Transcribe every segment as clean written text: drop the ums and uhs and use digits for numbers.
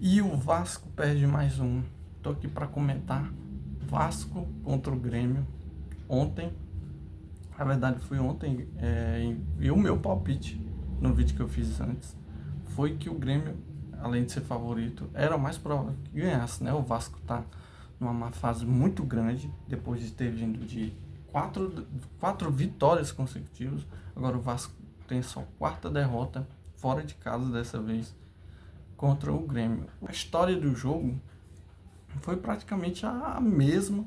E o Vasco perde mais um. Tô aqui para comentar. Vasco contra o Grêmio. Ontem, na verdade foi ontem, e o meu palpite no vídeo que eu fiz antes foi que o Grêmio, além de ser favorito, era mais provável que ganhasse, né? O Vasco tá numa má fase muito grande, depois de ter vindo de quatro vitórias consecutivas. Agora o Vasco tem só quarta derrota fora de casa dessa vez contra o Grêmio. A história do jogo foi praticamente a mesma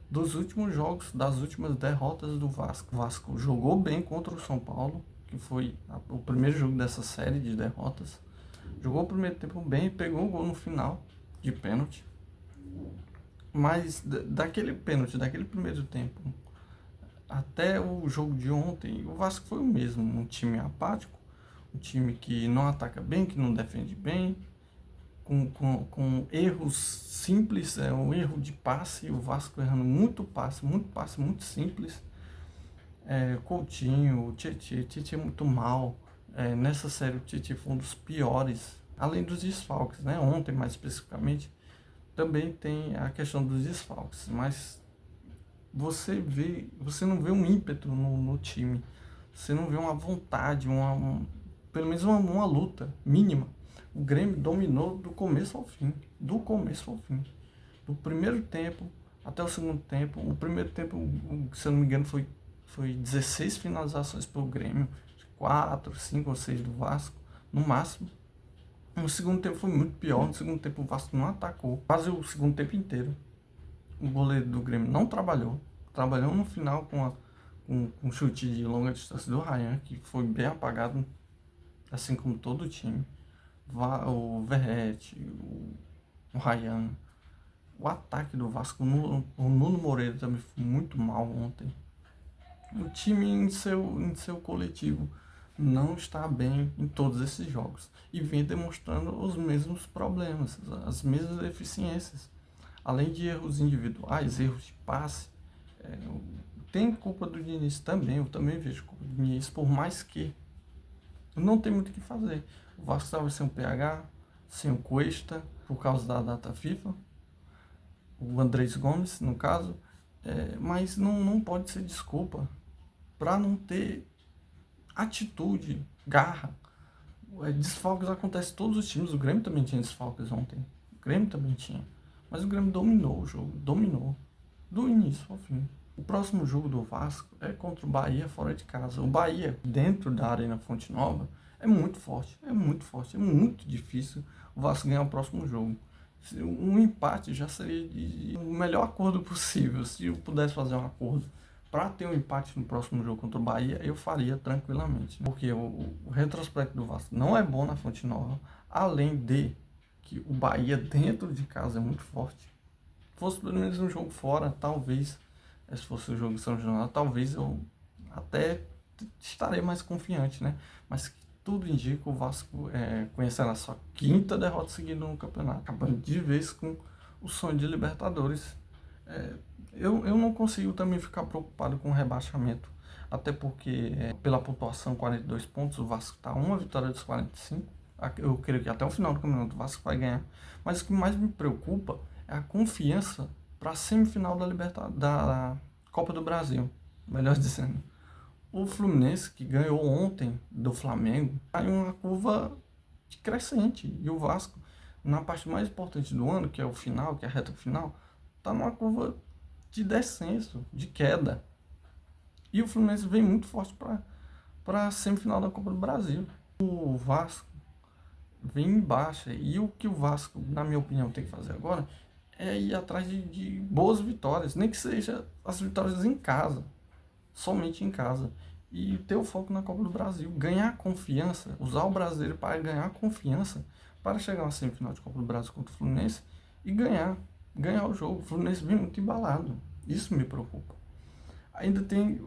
dos últimos jogos, das últimas derrotas do Vasco. O Vasco jogou bem contra o São Paulo, que foi o primeiro jogo dessa série de derrotas. Jogou o primeiro tempo bem, pegou o gol no final de pênalti. Mas daquele pênalti, daquele primeiro tempo, até o jogo de ontem, o Vasco foi o mesmo. Um time apático, um time que não ataca bem, que não defende bem, com erros simples, um erro de passe, o Vasco errando muito passe, muito simples. Coutinho, o Tietê muito mal. Nessa série o Tietê foi um dos piores, além dos desfalques, né? Ontem, mais especificamente, também tem a questão dos desfalques, mas você não vê um ímpeto no time, você não vê uma vontade, pelo menos uma luta mínima. O Grêmio dominou do começo ao fim, do primeiro tempo até o segundo tempo. O primeiro tempo, se eu não me engano, foi 16 finalizações para o Grêmio, 4, 5 ou 6 do Vasco, no máximo. No segundo tempo foi muito pior, no segundo tempo o Vasco não atacou, quase o segundo tempo inteiro. O goleiro do Grêmio não trabalhou no final com um chute de longa distância do Ryan, que foi bem apagado, assim como todo o time. O Verratti, o Ryan. O ataque do Vasco, o Nuno Moreira também foi muito mal ontem. O time em seu coletivo não está bem em todos esses jogos e vem demonstrando os mesmos problemas, as mesmas deficiências. Além de erros individuais, erros de passe, tem culpa do Diniz também. Eu também vejo culpa do Diniz, por mais que não tem muito o que fazer. O Vasco estava sem o PH, sem o Cuesta, por causa da data FIFA, o Andrés Gomes, no caso, mas não pode ser desculpa para não ter atitude, garra. Desfalques acontecem em todos os times. O Grêmio também tinha desfalques ontem. O Grêmio também tinha. Mas o Grêmio dominou o jogo, dominou, do início ao fim. O próximo jogo do Vasco é contra o Bahia fora de casa. O Bahia, dentro da Arena Fonte Nova, é muito forte, é muito difícil o Vasco ganhar o próximo jogo. Um empate já seria o melhor acordo possível. Se eu pudesse fazer um acordo para ter um empate no próximo jogo contra o Bahia, eu faria tranquilamente. Porque o retrospecto do Vasco não é bom na Fonte Nova, além de que o Bahia dentro de casa é muito forte. Se fosse pelo menos um jogo fora, talvez, se fosse o jogo de São Januário, talvez eu até estarei mais confiante, né? Mas tudo indica o Vasco conhecendo a sua quinta derrota seguida no campeonato, acabando de vez com o sonho de Libertadores. Eu não consigo também ficar preocupado com o rebaixamento, até porque pela pontuação 42 pontos, o Vasco está uma vitória dos 45. Eu creio que até o final do campeonato o Vasco vai ganhar. Mas o que mais me preocupa é a confiança para a semifinal da Copa do Brasil, melhor dizendo. O Fluminense, que ganhou ontem do Flamengo, está em uma curva crescente. E o Vasco, na parte mais importante do ano, que é o final, que é a reta final, está numa curva de descenso, de queda. E o Fluminense vem muito forte para a semifinal da Copa do Brasil. O Vasco vem em baixa. E o que o Vasco, na minha opinião, tem que fazer agora é ir atrás de boas vitórias, nem que seja as vitórias em casa, somente em casa, e ter o foco na Copa do Brasil, ganhar confiança, usar o brasileiro para ganhar confiança, para chegar na semifinal de Copa do Brasil contra o Fluminense e ganhar o jogo. O Fluminense vem muito embalado, isso me preocupa. Ainda tem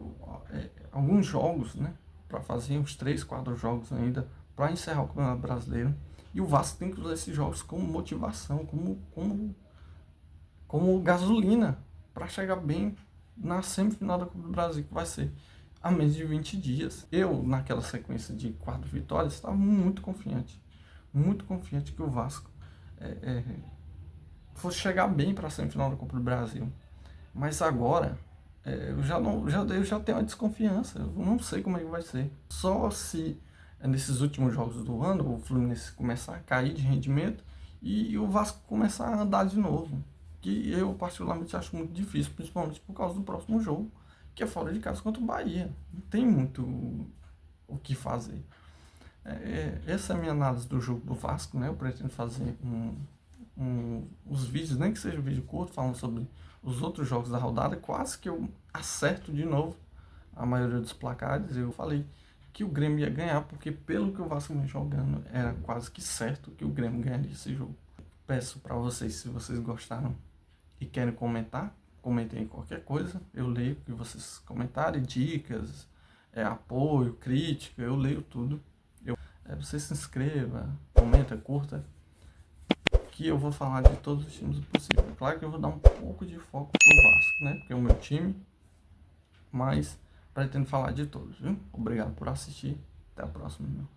alguns jogos, né, para fazer, uns 3, 4 jogos ainda, para encerrar o Campeonato Brasileiro, e o Vasco tem que usar esses jogos como motivação, como gasolina, para chegar bem na semifinal da Copa do Brasil, que vai ser a menos de 20 dias. Eu, naquela sequência de 4 vitórias, estava muito confiante que o Vasco fosse chegar bem para a semifinal da Copa do Brasil. Mas agora eu já tenho uma desconfiança. Eu não sei como é que vai ser. Só se nesses últimos jogos do ano o Fluminense começar a cair de rendimento e o Vasco começar a andar de novo. Que eu particularmente acho muito difícil, principalmente por causa do próximo jogo, que é fora de casa contra o Bahia. Não tem muito o que fazer. Essa é a minha análise do jogo do Vasco, né? Eu pretendo fazer os vídeos, nem que seja um vídeo curto, falando sobre os outros jogos da rodada. Quase que eu acerto de novo a maioria dos placares. Eu falei que o Grêmio ia ganhar, porque pelo que o Vasco vem jogando, era quase que certo que o Grêmio ganharia esse jogo. Peço para vocês, se vocês gostaram e querem comentar, comentem aí qualquer coisa. Eu leio o que vocês comentarem, dicas, apoio, crítica, eu leio tudo. Você se inscreva, comenta, curta, que eu vou falar de todos os times possível. Claro que eu vou dar um pouco de foco pro Vasco, né? Porque é o meu time, mas pretendo falar de todos, viu? Obrigado por assistir. Até a próxima, meu.